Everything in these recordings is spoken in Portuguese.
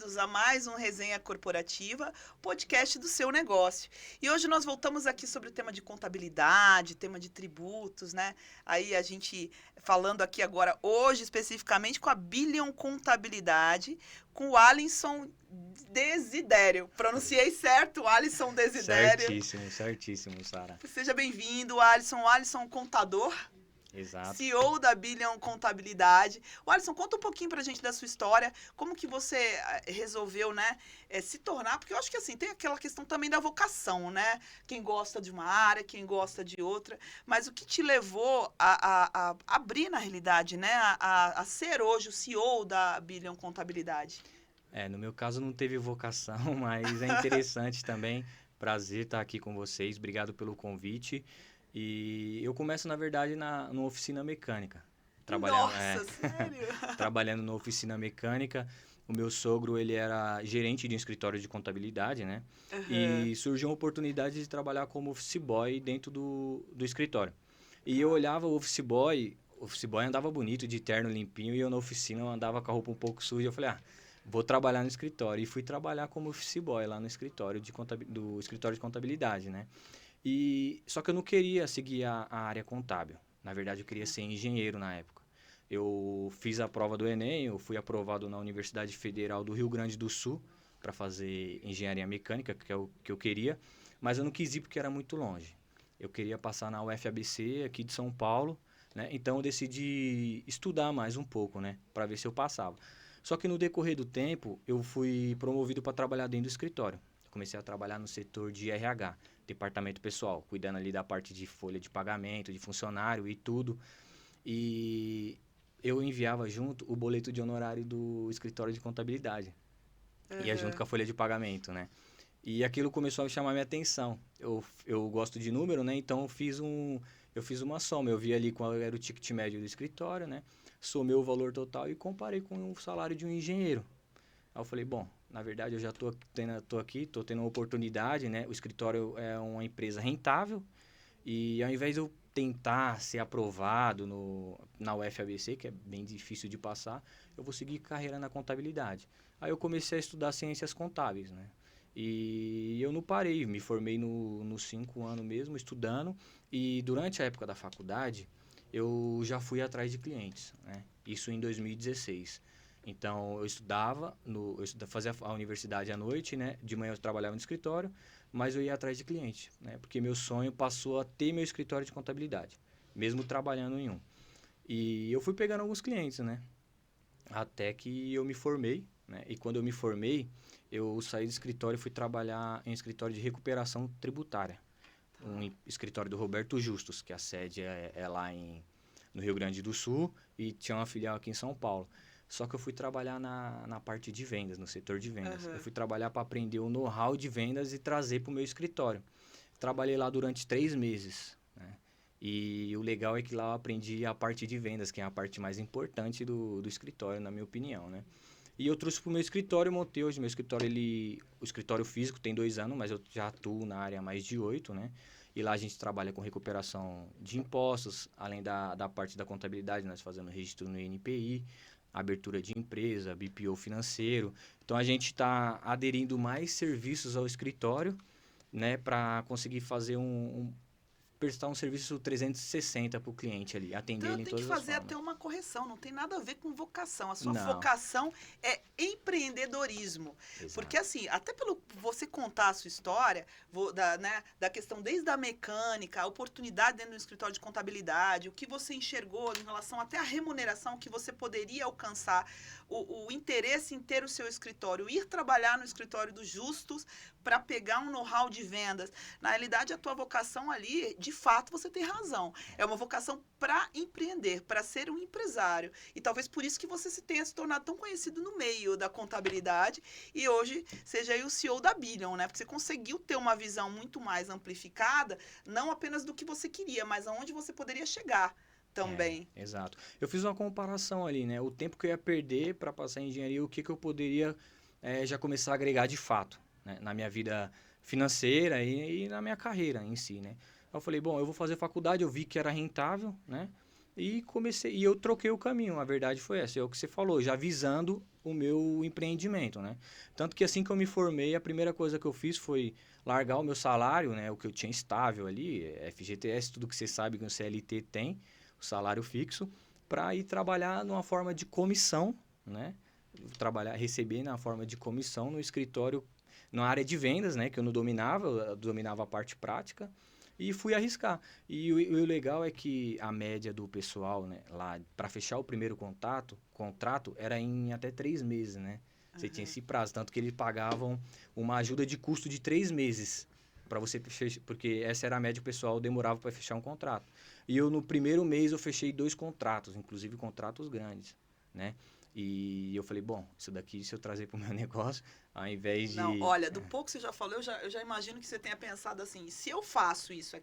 bem-vindos a mais um Resenha Corporativa, podcast do seu negócio. E hoje nós voltamos aqui sobre o tema de contabilidade, tema de tributos, né? Aí a gente falando aqui agora, hoje especificamente, com a Billion Contabilidade, com o Alisson Desidério. Pronunciei certo, Alisson Desidério. Certíssimo, Sara. Seja bem-vindo, Alisson. Alisson, contador. Exato. CEO da Billion Contabilidade. O Alisson, conta um pouquinho pra gente da sua história, como que você resolveu, né, se tornar, porque eu acho que assim, tem aquela questão também da vocação, né? Quem gosta de uma área, quem gosta de outra, mas o que te levou a abrir, na realidade, né, a ser hoje o CEO da Billion Contabilidade? No meu caso não teve vocação, mas é interessante também. Prazer estar aqui com vocês. Obrigado pelo convite. E eu começo, na verdade, numa oficina mecânica. Trabalhando, Nossa, sério? trabalhando na oficina mecânica. O meu sogro, ele era gerente de um escritório de contabilidade, né? Uhum. E surgiu uma oportunidade de trabalhar como office boy dentro do escritório. E eu Tá. olhava o office boy andava bonito, de terno limpinho, e eu na oficina eu andava com a roupa um pouco suja. Eu falei, vou trabalhar no escritório. E fui trabalhar como office boy lá no escritório do escritório de contabilidade, né? Só que eu não queria seguir a área contábil. Na verdade, eu queria ser engenheiro na época. Eu fiz a prova do Enem, eu fui aprovado na Universidade Federal do Rio Grande do Sul para fazer engenharia mecânica, que é o que eu queria, mas eu não quis ir porque era muito longe. Eu queria passar na UFABC aqui de São Paulo, né? Então eu decidi estudar mais um pouco, né, para ver se eu passava. Só que no decorrer do tempo, eu fui promovido para trabalhar dentro do escritório. Eu comecei a trabalhar no setor de RH, departamento pessoal, cuidando ali da parte de folha de pagamento, de funcionário e tudo. E eu enviava junto o boleto de honorário do escritório de contabilidade. Ia junto Uhum. com a folha de pagamento, né? E aquilo começou a chamar minha atenção. Eu gosto de número, né? Então eu fiz uma soma. Eu vi ali qual era o ticket médio do escritório, né? Somei o valor total e comparei com o salário de um engenheiro. Aí eu falei, bom, na verdade eu já tô aqui, tô tendo uma oportunidade, né? O escritório é uma empresa rentável e ao invés de eu tentar ser aprovado na UFABC, que é bem difícil de passar, eu vou seguir carreira na contabilidade. Aí eu comecei a estudar ciências contábeis, né? E eu não parei, me formei nos 5 anos mesmo, estudando. E durante a época da faculdade, eu já fui atrás de clientes, né? Isso em 2016. Então, fazia a universidade à noite, né? De manhã eu trabalhava no escritório, mas eu ia atrás de cliente, né? Porque meu sonho passou a ter meu escritório de contabilidade, mesmo trabalhando em um. E eu fui pegando alguns clientes, né? Até que eu me formei, né? E quando eu me formei, eu saí do escritório e fui trabalhar em escritório de recuperação tributária. Escritório do Roberto Justus, que a sede é lá no Rio Grande do Sul e tinha uma filial aqui em São Paulo. Só que eu fui trabalhar na parte de vendas, no setor de vendas. Eu Uhum. fui trabalhar para aprender o know-how de vendas e trazer para o meu escritório. Trabalhei lá durante 3 meses, né? E o legal é que lá eu aprendi a parte de vendas, que é a parte mais importante do escritório, na minha opinião, né? E eu trouxe para o meu escritório, montei hoje. Meu escritório, o escritório físico tem 2 anos, mas eu já atuo na área há mais de 8, né? E lá a gente trabalha com recuperação de impostos, além da parte da contabilidade, nós fazemos registro no INPI, abertura de empresa, BPO financeiro. Então a gente está aderindo mais serviços ao escritório, né, para conseguir fazer prestar um serviço 360 para o cliente ali, Então atender eu ele em tenho que todas as fazer até formas. uma correção, não tem nada a ver com vocação. A sua Não, vocação é empreendedorismo. Porque exato. assim, até pelo você contar a sua história, da questão desde a mecânica, a oportunidade dentro do escritório de contabilidade, o que você enxergou em relação até à remuneração que você poderia alcançar, o interesse em ter o seu escritório, ir trabalhar no escritório dos justos para pegar um know-how de vendas. Na realidade, a tua vocação ali, de fato, você tem razão. É uma vocação para empreender, para ser um empresário. E talvez por isso que você tenha se tornado tão conhecido no meio da contabilidade e hoje seja aí o CEO da Billion, né? Porque você conseguiu ter uma visão muito mais amplificada, não apenas do que você queria, mas aonde você poderia chegar também. Exato. Eu fiz uma comparação ali, né? O tempo que eu ia perder para passar em engenharia, o que, que eu poderia já começar a agregar de fato, né? Na minha vida financeira e na minha carreira em si, né? Eu falei, bom, eu vou fazer faculdade, eu vi que era rentável, né? E eu troquei o caminho, a verdade foi essa, é o que você falou, já visando o meu empreendimento, né? Tanto que assim que eu me formei, a primeira coisa que eu fiz foi largar o meu salário, né? O que eu tinha estável ali, FGTS, tudo que você sabe que o CLT tem, o salário fixo, para ir trabalhar numa forma de comissão, né? Receber na forma de comissão no escritório, na área de vendas, né? Que eu não dominava, eu dominava a parte prática. E fui arriscar. E o legal é que a média do pessoal, né, lá, para fechar o primeiro contrato era em até 3 meses, né? Você tinha esse prazo, tanto que eles pagavam uma ajuda de custo de 3 meses para você fechar, porque essa era a média que o pessoal demorava para fechar um contrato. E eu, no primeiro mês, eu fechei 2 contratos, inclusive contratos grandes, né? E eu falei, bom, isso daqui, se eu trazer para o meu negócio, ao invés Não, de... olha, do pouco que você já falou, eu já imagino que você tenha pensado assim, se eu faço isso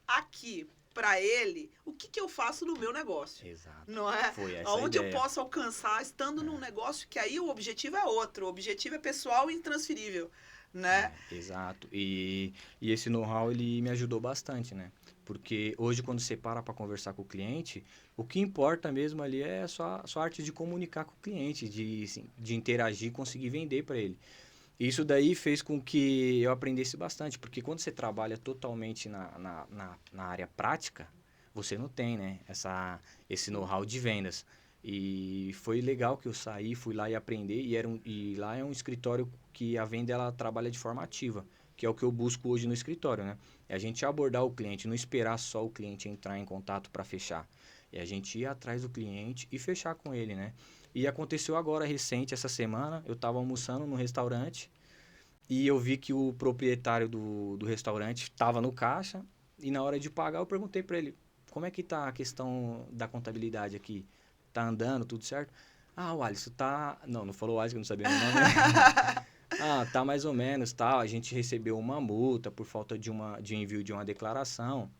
aqui para ele, o que, que eu faço no meu negócio? Exato. Não é? Foi essa a Aonde eu ideia. posso alcançar estando num negócio que aí o objetivo é outro, o objetivo é pessoal e intransferível, né? Exato. E esse know-how, ele me ajudou bastante, né? Porque hoje, quando você para conversar com o cliente, o que importa mesmo ali é a sua arte de comunicar com o cliente, assim, de interagir, conseguir vender para ele. Isso daí fez com que eu aprendesse bastante, porque quando você trabalha totalmente na área prática, você não tem, né, esse know-how de vendas. E foi legal que eu saí, fui lá e aprendi, e lá é um escritório que a venda ela trabalha de forma ativa, que é o que eu busco hoje no escritório, né? É a gente abordar o cliente, não esperar só o cliente entrar em contato para fechar. É a gente ir atrás do cliente e fechar com ele, né? E aconteceu agora, recente, essa semana, eu estava almoçando no restaurante e eu vi que o proprietário do restaurante estava no caixa e na hora de pagar eu perguntei para ele, como é que tá a questão da contabilidade aqui? Tá andando, tudo certo? Ah, o Alisson tá... Não falou o Alisson, que eu não sabia meu nome, né? Ah, tá mais ou menos, tal. A gente recebeu uma multa por falta de envio de uma declaração,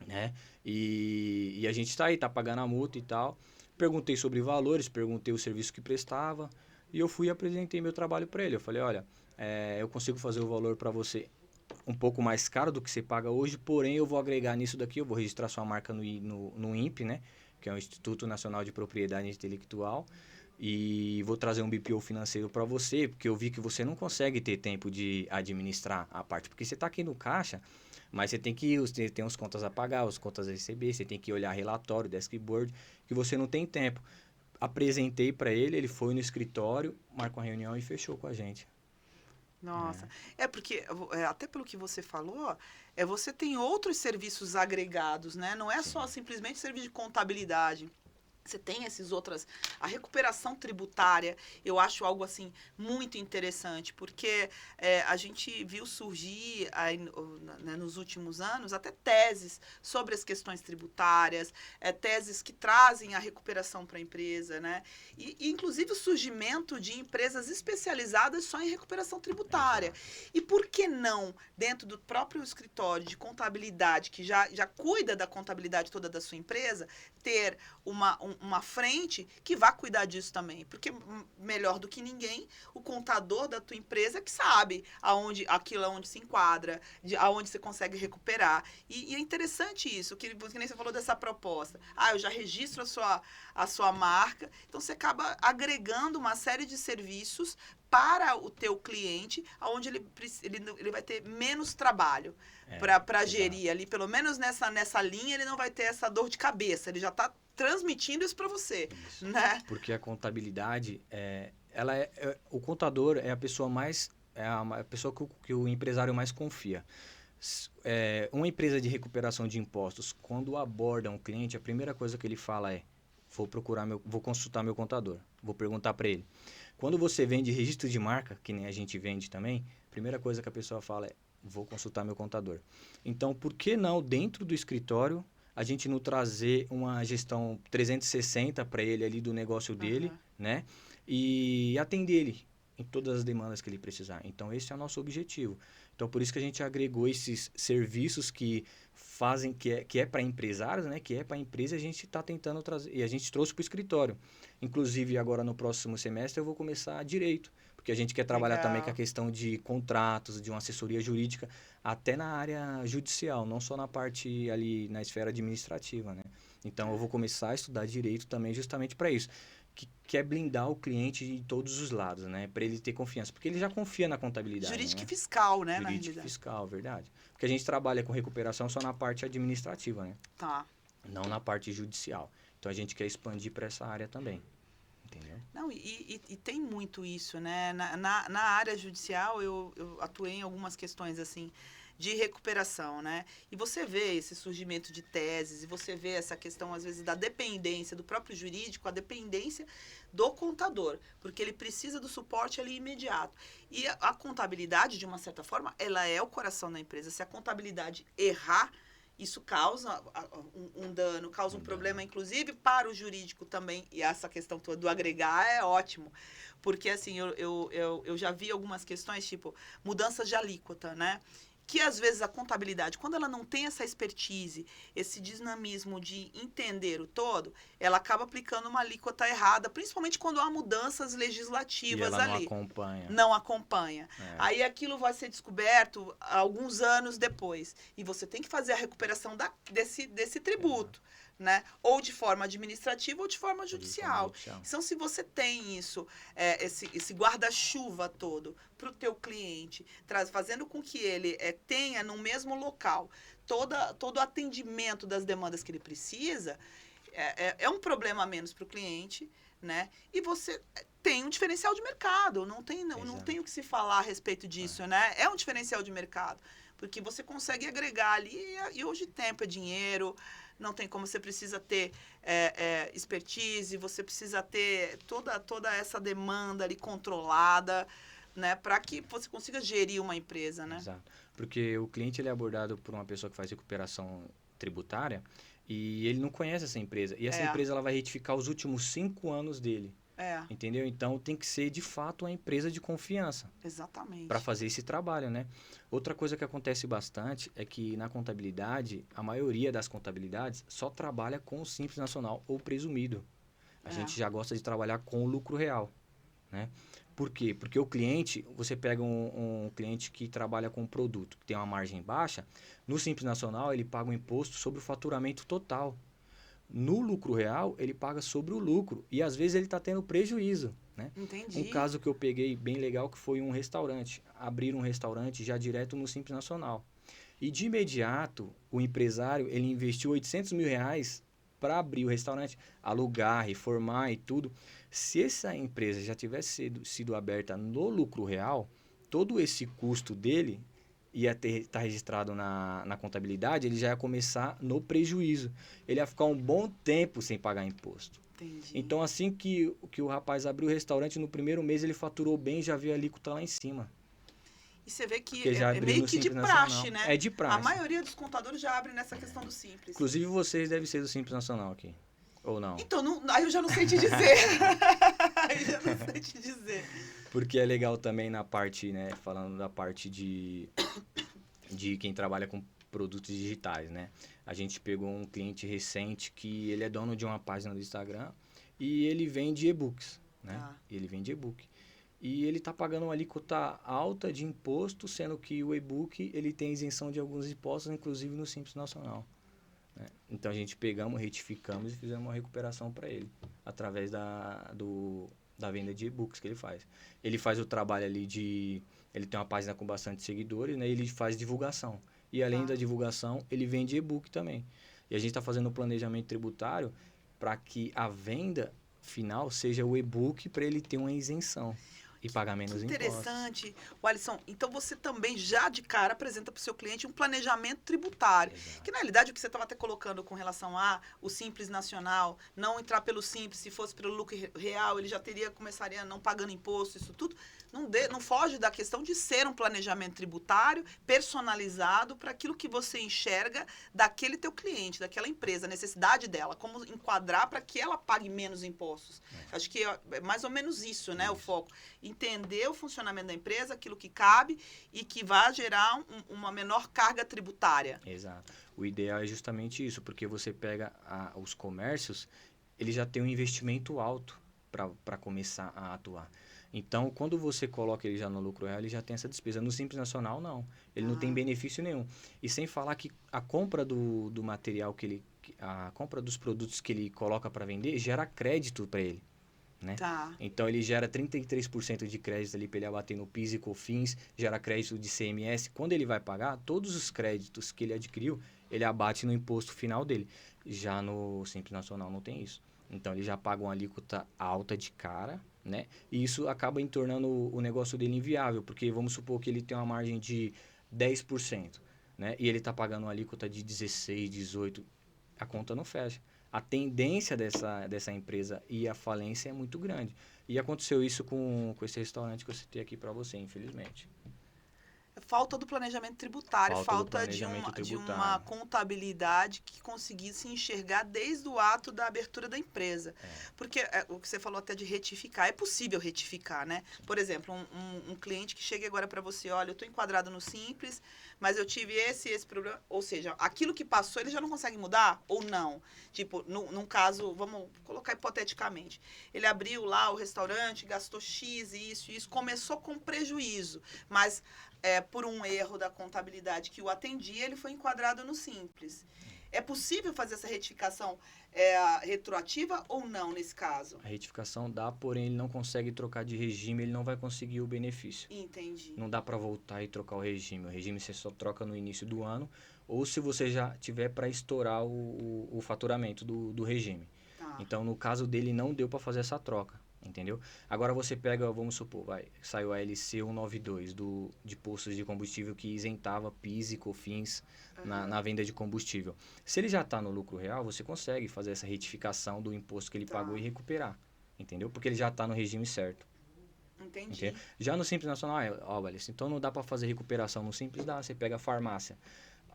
né? E a gente tá aí, tá pagando a multa e tal. Perguntei sobre valores, perguntei o serviço que prestava e eu fui e apresentei meu trabalho para ele. Eu falei, olha, eu consigo fazer o valor para você um pouco mais caro do que você paga hoje, porém eu vou agregar nisso daqui, eu vou registrar sua marca no INPE, né? Que é o Instituto Nacional de Propriedade Intelectual, e vou trazer um BPO financeiro para você, porque eu vi que você não consegue ter tempo de administrar a parte, porque você está aqui no caixa, mas você tem as contas a pagar, as contas a receber, você tem que olhar relatório, dashboard, que você não tem tempo. Apresentei para ele, ele foi no escritório, marcou uma reunião e fechou com a gente. Nossa, é porque, até pelo que você falou, você tem outros serviços agregados, né? Não é só Sim. simplesmente serviço de contabilidade. Você tem esses outras. A recuperação tributária, eu acho algo assim muito interessante, porque a gente viu surgir aí, né, nos últimos anos até teses sobre as questões tributárias, teses que trazem a recuperação para a empresa, né? E inclusive o surgimento de empresas especializadas só em recuperação tributária. Exato. E por que não, dentro do próprio escritório de contabilidade, que já cuida da contabilidade toda da sua empresa, ter uma frente que vá cuidar disso também. Porque melhor do que ninguém, o contador da tua empresa que sabe aquilo aonde se enquadra, aonde você consegue recuperar. E é interessante isso, que nem você falou dessa proposta. Eu já registro a sua marca. Então, você acaba agregando uma série de serviços para o teu cliente, onde ele vai ter menos trabalho para gerir ali, pelo menos nessa linha, ele não vai ter essa dor de cabeça, ele já está transmitindo isso para você, Isso. né? Porque a contabilidade, o contador é a pessoa mais, a pessoa que o empresário mais confia. Uma empresa de recuperação de impostos, quando aborda um cliente, a primeira coisa que ele fala é: vou consultar meu contador, vou perguntar para ele. Quando você vende registro de marca, que nem a gente vende também, a primeira coisa que a pessoa fala é: vou consultar meu contador. Então, por que não, dentro do escritório, a gente não trazer uma gestão 360 para ele ali do negócio dele, Uhum. né? E atender ele em todas as demandas que ele precisar. Então, esse é o nosso objetivo. Então, por isso que a gente agregou esses serviços que fazem, que é para empresários, né? Que é para a empresa, a gente está tentando trazer, e a gente trouxe para o escritório. Inclusive, agora no próximo semestre, eu vou começar direito, porque a gente quer trabalhar também com a Legal. questão de contratos, de uma assessoria jurídica, até na área judicial, não só na parte ali na esfera administrativa, né? Então eu vou começar a estudar direito também justamente para isso, que é blindar o cliente de todos os lados, né? Para ele ter confiança, porque ele já confia na contabilidade, Jurídica e né? fiscal, né, na Jurídico e realidade. fiscal, verdade. Porque a gente trabalha com recuperação só na parte administrativa, né? Tá. Não na parte judicial. Então a gente quer expandir para essa área também, entendeu? Não, e tem muito isso, né? Na área judicial, eu atuei em algumas questões, assim, de recuperação, né? E você vê esse surgimento de teses, e você vê essa questão, às vezes, da dependência do próprio jurídico, a dependência do contador, porque ele precisa do suporte ali imediato. E a contabilidade, de uma certa forma, ela é o coração da empresa. Se a contabilidade errar, isso causa um dano, causa um problema, inclusive, para o jurídico também. E essa questão toda do agregar é ótimo. Porque, assim, eu já vi algumas questões, tipo, mudanças de alíquota, né? Que, às vezes, a contabilidade, quando ela não tem essa expertise, esse dinamismo de entender o todo, ela acaba aplicando uma alíquota errada, principalmente quando há mudanças E legislativas ela não ali. acompanha. Não acompanha. É, Aí aquilo vai ser descoberto alguns anos depois. E você tem que fazer a recuperação desse tributo, né? Ou de forma administrativa ou de forma de forma judicial. judicial. Então, se você tem isso, esse guarda-chuva todo para o teu cliente, fazendo com que ele tenha no mesmo local todo o atendimento das demandas que ele precisa, é um problema a menos para o cliente, né? E você tem um diferencial de mercado, não tem o que se falar a respeito disso, né? É um diferencial de mercado, porque você consegue agregar ali, e hoje tempo é dinheiro, não tem como, você precisa ter expertise, você precisa ter toda essa demanda ali controlada, né? Para que você consiga gerir uma empresa, né? Exato. Porque o cliente ele é abordado por uma pessoa que faz recuperação tributária e ele não conhece essa empresa. E essa É, empresa ela vai retificar os últimos 5 anos dele. é, Entendeu? Então tem que ser de fato uma empresa de confiança para exatamente. fazer esse trabalho, né? Outra coisa que acontece bastante é que na contabilidade, a maioria das contabilidades só trabalha com o Simples Nacional ou presumido. A É, gente já gosta de trabalhar com o lucro real, né? Por quê? Porque o cliente, você pega um cliente que trabalha com um produto que tem uma margem baixa, no Simples Nacional ele paga um imposto sobre o faturamento total. No lucro real, ele paga sobre o lucro e às vezes ele está tendo prejuízo, né? Um entendi. caso que eu peguei bem legal que foi um restaurante. Abrir um restaurante já direto no Simples Nacional. E de imediato, o empresário ele investiu R$ 800 mil para abrir o restaurante, alugar, reformar e tudo. Se essa empresa já tivesse sido aberta no lucro real, todo esse custo dele ia estar registrado na contabilidade, ele já ia começar no prejuízo. Ele ia ficar um bom tempo sem pagar imposto. Entendi. Então, assim que o rapaz abriu o restaurante, no primeiro mês ele faturou bem e já viu a alíquota lá em cima. E você vê que Porque já é abriu meio no que de Simples Nacional. praxe, né? É de A praxe. maioria dos contadores já abre nessa questão do simples. Inclusive vocês devem ser do Simples Nacional aqui. Ou não? Então, aí eu já não sei te dizer. Aí eu já não sei te dizer. Porque é legal também na parte, né? Falando da parte de quem trabalha com produtos digitais, né? A gente pegou um cliente recente que ele é dono de uma página do Instagram e ele vende e-books, né? Tá. Ele vende e-book. E ele está pagando uma alíquota alta de imposto, sendo que o e-book ele tem isenção de alguns impostos, inclusive no Simples Nacional, né? Então a gente pegamos, retificamos e fizemos uma recuperação para ele, através da venda de e-books que ele faz. Ele faz o trabalho ali ele tem uma página com bastante seguidores, né? Ele faz divulgação. E além Tá. da divulgação, ele vende e-book também. E a gente está fazendo um planejamento tributário para que a venda final seja o e-book para ele ter uma isenção e pagar Que menos impostos. interessante. Alisson, então você também já de cara apresenta para o seu cliente um planejamento tributário. Exato. Que na realidade o que você estava até colocando com relação a o Simples Nacional, não entrar pelo Simples, se fosse pelo lucro real, ele já começaria não pagando imposto, isso tudo. Não foge da questão de ser um planejamento tributário personalizado para aquilo que você enxerga daquele teu cliente, daquela empresa, a necessidade dela, como enquadrar para que ela pague menos impostos. Acho que é mais ou menos isso, né, o foco. Entender o funcionamento da empresa, aquilo que cabe e que vai gerar uma menor carga tributária. Exato. O ideal é justamente isso, porque você pega os comércios, ele já tem um investimento alto para começar a atuar. Então, quando você coloca ele já no lucro real, ele já tem essa despesa. No Simples Nacional, não. Ele não tem benefício nenhum. E sem falar que a compra do material a compra dos produtos que ele coloca para vender gera crédito para ele, né? Tá. Então, ele gera 33% de crédito ali para ele abater no PIS e COFINS, gera crédito de CMS. Quando ele vai pagar, todos os créditos que ele adquiriu, ele abate no imposto final dele. Já no Simples Nacional não tem isso. Então, ele já paga uma alíquota alta de cara, né? E isso acaba tornando o negócio dele inviável, porque vamos supor que ele tem uma margem de 10%, né? E ele está pagando uma alíquota de 16, 18%, a conta não fecha. A tendência dessa empresa ir à falência é muito grande. E aconteceu isso com esse restaurante que eu citei aqui para você, infelizmente. Falta do planejamento tributário, Falta do falta planejamento de uma tributário. contabilidade que conseguisse enxergar desde o ato da abertura da empresa. É. Porque o que você falou até de retificar, é possível retificar, né? Por exemplo, um cliente que chega agora para você, olha, eu estou enquadrado no Simples, mas eu tive esse problema. Ou seja, aquilo que passou, ele já não consegue mudar ou não? Tipo, num caso, vamos colocar hipoteticamente, ele abriu lá o restaurante, gastou X e isso, começou com prejuízo, mas por um erro da contabilidade que o atendia, ele foi enquadrado no Simples. É possível fazer essa retificação retroativa ou não nesse caso? A retificação dá, porém ele não consegue trocar de regime, ele não vai conseguir o benefício. Entendi. Não dá para voltar e trocar o regime. O regime você só troca no início do ano ou se você já tiver para estourar o faturamento do regime. Tá. Então, no caso dele, não deu para fazer essa troca, entendeu? Agora você pega, vamos supor, saiu a LC 192 de postos de combustível que isentava PIS e COFINS na venda de combustível. Se ele já está no lucro real, você consegue fazer essa retificação do imposto que ele pagou e recuperar, entendeu? Porque ele já está no regime certo. Entendi. Entendeu? Já no Simples Nacional, Valécio, então não dá para fazer recuperação no Simples, dá. Você pega a farmácia.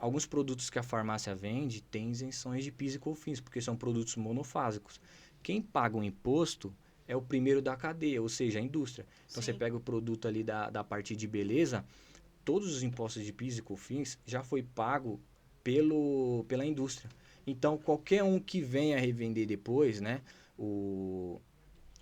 Alguns produtos que a farmácia vende têm isenções de PIS e COFINS, porque são produtos monofásicos. Quem paga o imposto é o primeiro da cadeia, ou seja, a indústria. Então, Sim. você pega o produto ali da parte de beleza, todos os impostos de PIS e COFINS já foi pago pela indústria. Então, qualquer um que venha revender depois, né, o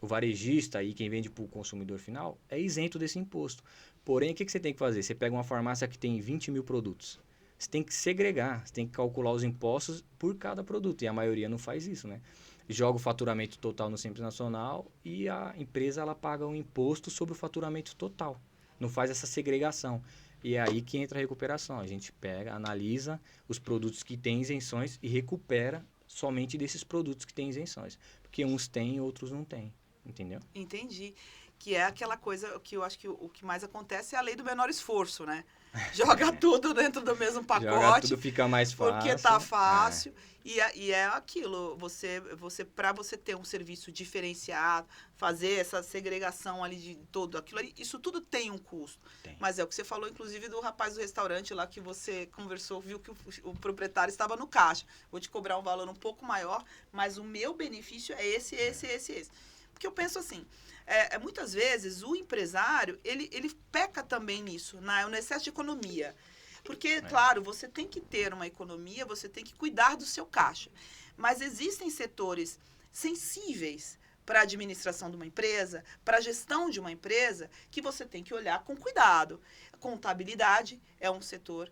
varejista e quem vende para o consumidor final é isento desse imposto. Porém, o que você tem que fazer? Você pega uma farmácia que tem 20 mil produtos. Você tem que segregar, você tem que calcular os impostos por cada produto. E a maioria não faz isso, né? Joga o faturamento total no Simples Nacional e a empresa ela paga um imposto sobre o faturamento total. Não faz essa segregação. E é aí que entra a recuperação. A gente pega, analisa os produtos que têm isenções e recupera somente desses produtos que têm isenções. Porque uns têm e outros não têm. Entendeu? Entendi. Que é aquela coisa que eu acho que o que mais acontece é a lei do menor esforço, né? Joga tudo dentro do mesmo Joga pacote, tudo, fica mais fácil. porque tá fácil. E é aquilo, para você ter um serviço diferenciado, fazer essa segregação ali de todo aquilo ali, isso tudo tem um custo. Tem. Mas é o que você falou, inclusive, do rapaz do restaurante lá que você conversou, viu que o proprietário estava no caixa. Vou te cobrar um valor um pouco maior, mas o meu benefício é esse. Porque eu penso assim, muitas vezes o empresário, ele peca também nisso, no excesso de economia. Porque, claro, você tem que ter uma economia, você tem que cuidar do seu caixa. Mas existem setores sensíveis para a administração de uma empresa, para a gestão de uma empresa, que você tem que olhar com cuidado. A contabilidade é um setor,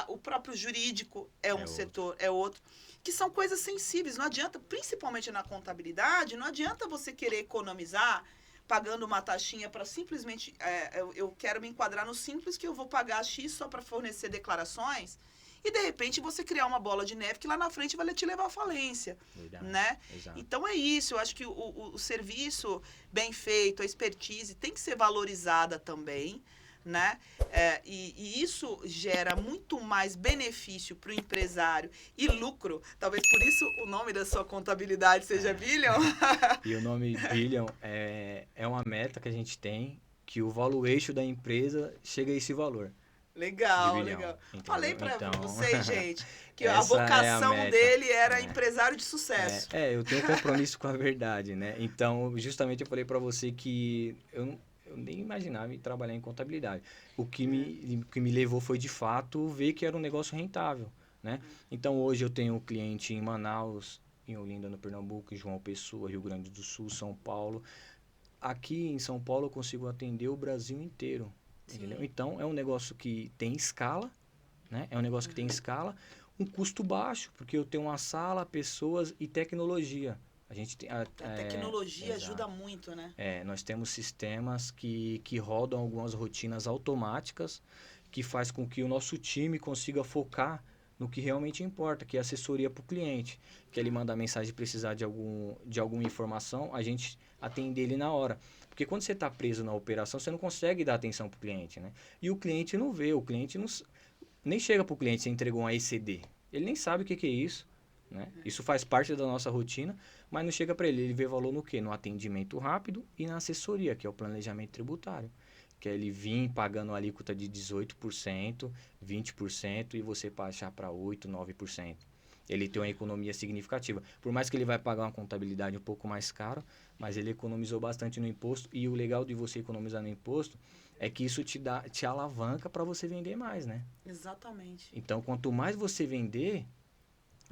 o próprio jurídico é um setor, é outro. Que são coisas sensíveis. Não adianta, principalmente na contabilidade, não adianta você querer economizar pagando uma taxinha para simplesmente... eu quero me enquadrar no Simples que eu vou pagar X só para fornecer declarações e, de repente, você criar uma bola de neve que lá na frente vai te levar à falência. Verdade. Né? Exato. Então, é isso. Eu acho que o serviço bem feito, a expertise, tem que ser valorizada também. Né? E isso gera muito mais benefício para o empresário e lucro. Talvez por isso o nome da sua contabilidade seja Billion. E o nome Billion é uma meta que a gente tem, que o valuation da empresa chega a esse valor. Legal, de bilhão, legal. entendeu? Falei para Então, vocês, gente, que a essa vocação é a meta. dele era empresário de sucesso. Eu tenho um compromisso com a verdade, né? Então, justamente eu falei para você que eu nem imaginava em trabalhar em contabilidade. O que me levou foi, de fato, ver que era um negócio rentável, né? Então, hoje eu tenho um cliente em Manaus, em Olinda, no Pernambuco, em João Pessoa, Rio Grande do Sul, São Paulo. aqui em São Paulo eu consigo atender o Brasil inteiro, entendeu? Sim. Então, é um negócio que tem escala, né? É um negócio que tem escala, um custo baixo, porque eu tenho uma sala, pessoas e tecnologia. A gente tem... A tecnologia ajuda exato. muito, né? Nós temos sistemas que rodam algumas rotinas automáticas, que faz com que o nosso time consiga focar no que realmente importa, que é assessoria para o cliente. Que ele manda mensagem precisar de alguma informação, a gente atende ele na hora. Porque quando você está preso na operação, você não consegue dar atenção para o cliente, né? E o cliente não vê, o cliente não, nem chega para o cliente, você entregou um ECD. Ele nem sabe o que é isso, né? Isso faz parte da nossa rotina, mas não chega para ele. Ele vê valor no quê? No atendimento rápido e na assessoria, que é o planejamento tributário. Que é ele vir pagando a alíquota de 18%, 20% e você baixar para 8%, 9%. Ele tem uma economia significativa. Por mais que ele vai pagar uma contabilidade um pouco mais cara, mas ele economizou bastante no imposto. E o legal de você economizar no imposto é que isso te alavanca para você vender mais, né? Exatamente. Então, quanto mais você vender,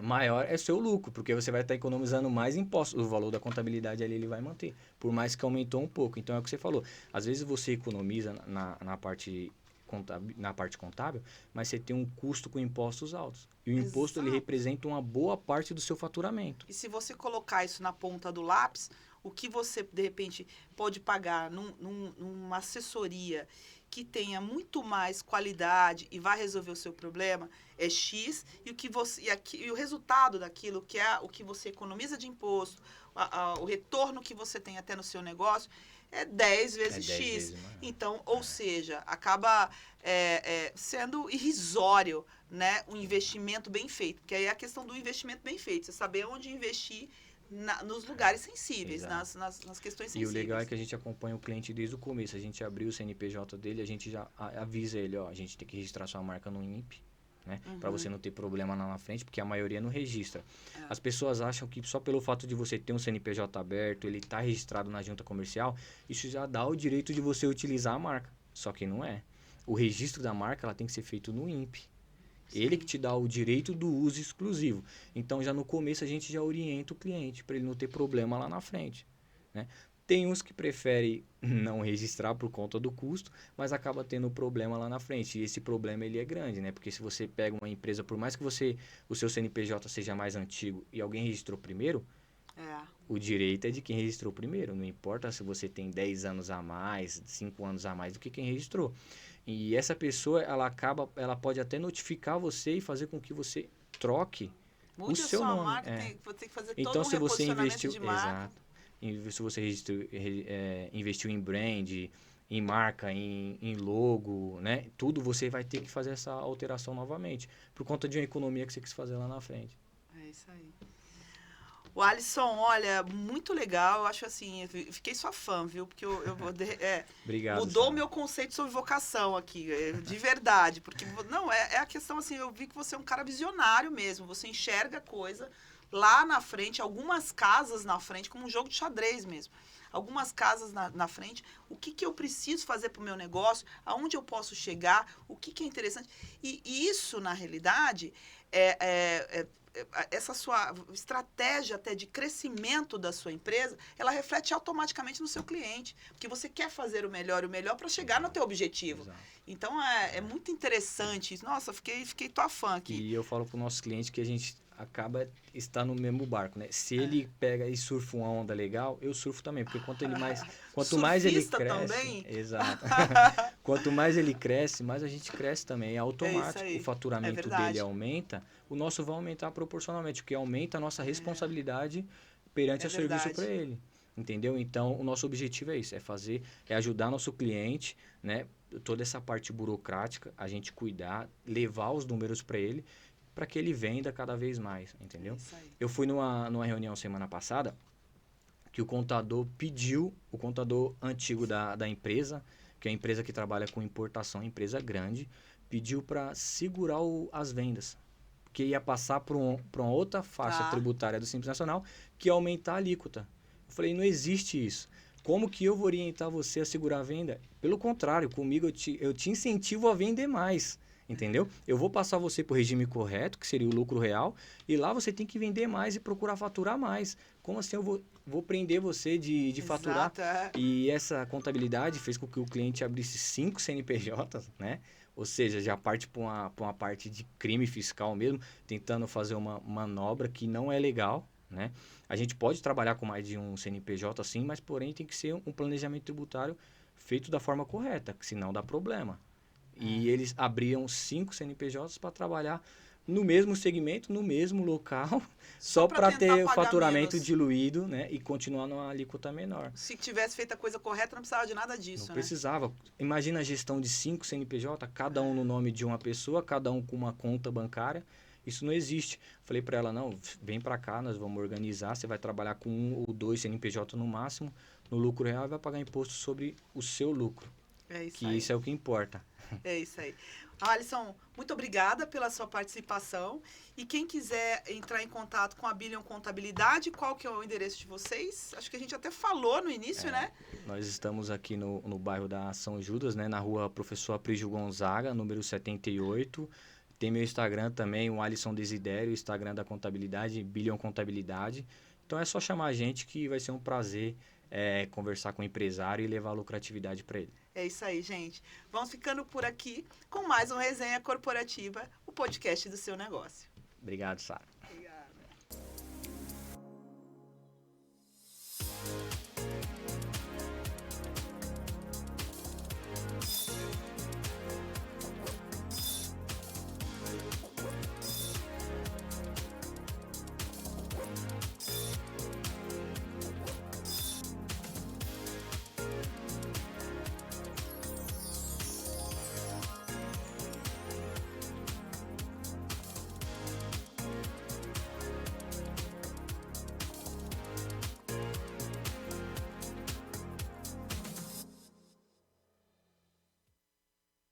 maior é seu lucro, porque você vai estar economizando mais impostos. O valor da contabilidade ali ele vai manter, por mais que aumentou um pouco. Então é o que você falou. Às vezes você economiza na parte contábil, mas você tem um custo com impostos altos. E o imposto ele Exato. representa uma boa parte do seu faturamento. E se você colocar isso na ponta do lápis, o que você, de repente, pode pagar numa assessoria que tenha muito mais qualidade e vai resolver o seu problema é X, e o resultado daquilo, que é o que você economiza de imposto, o retorno que você tem até no seu negócio, é 10 vezes É 10 X. vezes maior. Então, ou seja, acaba sendo irrisório, né, um investimento bem feito. Porque aí é a questão do investimento bem feito. Você saber onde investir nos lugares sensíveis, nas questões E o sensíveis. legal é que a gente acompanha o cliente desde o começo. A gente abriu o CNPJ dele, a gente já avisa ele, ó, a gente tem que registrar sua marca no INPE, né? Para você não ter problema lá na frente, porque a maioria não registra. As pessoas acham que só pelo fato de você ter um CNPJ aberto, ele tá registrado na junta comercial, isso já dá o direito de você utilizar a marca. Só que não é. O registro da marca ela tem que ser feito no INPE. Ele que te dá o direito do uso exclusivo. Então, já no começo, a gente já orienta o cliente para ele não ter problema lá na frente, né? Tem uns que preferem não registrar por conta do custo, mas acaba tendo problema lá na frente. E esse problema ele é grande, né? Porque se você pega uma empresa, por mais que o seu CNPJ seja mais antigo e alguém registrou primeiro, o direito é de quem registrou primeiro. Não importa se você tem 10 anos a mais, 5 anos a mais do que quem registrou. E essa pessoa, ela pode até notificar você e fazer com que você troque o Mude seu a sua nome. marca, vou ter que fazer Então, todo um se você reposicionamento investiu, de marca. exato, se você investiu em brand, em marca, em logo, né? Tudo você vai ter que fazer essa alteração novamente, por conta de uma economia que você quis fazer lá na frente. É isso aí. O Alisson, olha, muito legal. Eu acho assim, eu fiquei sua fã, viu? Porque Obrigado, mudou o Sara. meu conceito sobre vocação aqui, de verdade. Porque, não, é a questão assim, eu vi que você é um cara visionário mesmo. Você enxerga coisa lá na frente, algumas casas na frente, como um jogo de xadrez mesmo. Algumas casas na frente, o que eu preciso fazer para o meu negócio, aonde eu posso chegar, o que é interessante. E isso, na realidade, essa sua estratégia até de crescimento da sua empresa, ela reflete automaticamente no seu cliente, porque você quer fazer o melhor para chegar no teu objetivo. Exato. Então, é muito interessante isso. Nossa, fiquei tua fã aqui. E eu falo para o nosso cliente que a gente acaba estar no mesmo barco, né? Se ele pega e surfa uma onda legal, eu surfo também, porque quanto mais ele cresce, também? exato. Quanto mais ele cresce, mais a gente cresce também, é automático. O faturamento dele aumenta, o nosso vai aumentar proporcionalmente, porque aumenta a nossa responsabilidade perante o serviço para ele. Entendeu? Então, o nosso objetivo é isso, é ajudar nosso cliente, né? Toda essa parte burocrática, a gente cuidar, levar os números para ele, para que ele venda cada vez mais, entendeu? Eu fui numa reunião semana passada que o contador antigo da empresa, que é a empresa que trabalha com importação, empresa grande, pediu para segurar as vendas, porque ia passar para uma outra faixa tributária do Simples Nacional, que ia aumentar a alíquota. Eu falei, não existe isso. Como que eu vou orientar você a segurar a venda? Pelo contrário, comigo eu te incentivo a vender mais. entendeu? Eu vou passar você para o regime correto, que seria o lucro real, e lá você tem que vender mais e procurar faturar mais. Como assim eu vou prender você de faturar? Exato, é. E essa contabilidade fez com que o cliente abrisse 5 CNPJs, né? Ou seja, já parte para uma parte de crime fiscal mesmo, tentando fazer uma manobra que não é legal, né? A gente pode trabalhar com mais de um CNPJ sim, mas porém tem que ser um planejamento tributário feito da forma correta, que senão dá problema. E eles abriam 5 CNPJs para trabalhar no mesmo segmento, no mesmo local, só pra para tentar ter o pagar faturamento menos. diluído, né? E continuar numa alíquota menor. Se tivesse feito a coisa correta, não precisava de nada disso, Não né? precisava. Imagina a gestão de 5 CNPJ, cada um no nome de uma pessoa, cada um com uma conta bancária. Isso não existe. Falei para ela, não, vem para cá, nós vamos organizar, você vai trabalhar com 1 ou 2 CNPJ no máximo, no lucro real e vai pagar imposto sobre o seu lucro, É isso que aí. isso é o que importa. É isso aí. Alisson, muito obrigada pela sua participação. E quem quiser entrar em contato com a Billion Contabilidade, qual que é o endereço de vocês? Acho que a gente até falou no início, né? Nós estamos aqui no bairro da São Judas, né, na rua Professor Aprígio Gonzaga, número 78. Tem meu Instagram também, o Alisson Desidério, o Instagram da contabilidade, Billion Contabilidade. Então é só chamar a gente que vai ser um prazer conversar com o empresário e levar a lucratividade para ele. É isso aí, gente. Vamos ficando por aqui com mais um Resenha Corporativa, o podcast do seu negócio. Obrigado, Sara. Obrigada.